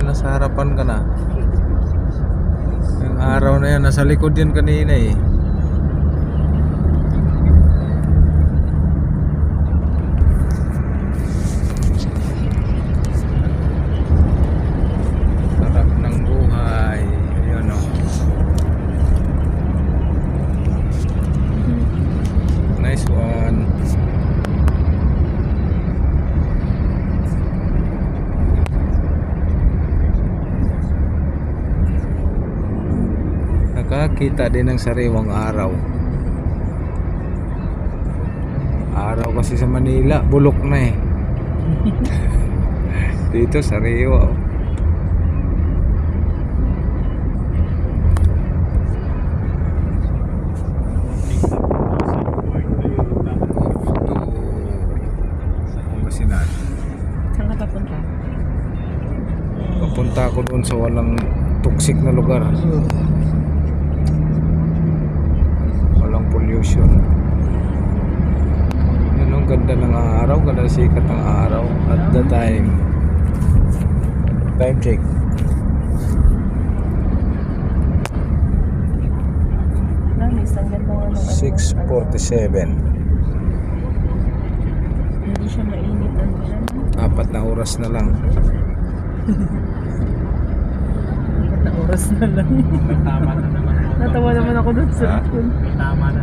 Dahil nasa harapan ka na. Yung araw na yan, nasa likod yan kanina eh. Sarap ng buhay. Ayan o. Nice one. Nakakita din ng sariwang araw. Araw kasi sa Manila, bulok na eh. Dito sariwa oh. Pangasinan. Saan ka papunta? Papunta ako doon sa walang toxic na lugar. Walang pollution. Yan ang ganda ng araw, ganda sikat ng araw at the time. Time check. Namis, ang ganda nga ng 6:47. Hindi siya mainit ang yan. 4 na oras na lang. 4 na oras na lang. Tama na naman. Natawa naman ako dun sa Tama na